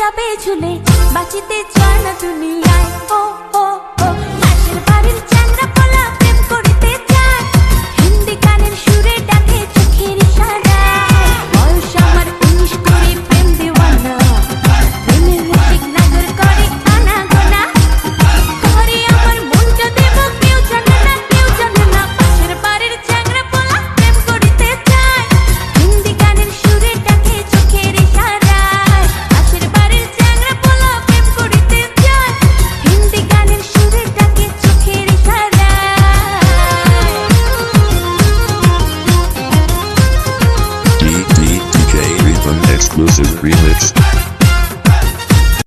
যাবে ঝুলে বাঁচিতে চায় না দুনিয়ায় ও ও ও পাশের বাড়ির চ্যাংড়া পোলা প্রেম করিতে চায় হিন্দি গানের সুরে ডাকে চোখের ইশারায় বয়স আমার 19 করে প্রেম দেওয়ানা প্রেমের রসিক নাগর করে আনাগোনা করে আমার মনটা দেব কেউ জানে না পাশের বাড়ির চ্যাংড়া পোলা প্রেম করিতে চায় হিন্দি গানের সুরে ডাকে চোখের ইশারায় পাশের বাড়ির চ্যাংড়া পোলা প্রেম করিতে চায় হিন্দি গানের সুরে ডাকে চোখের ইশারায় DJ Rhythm Exclusive Remix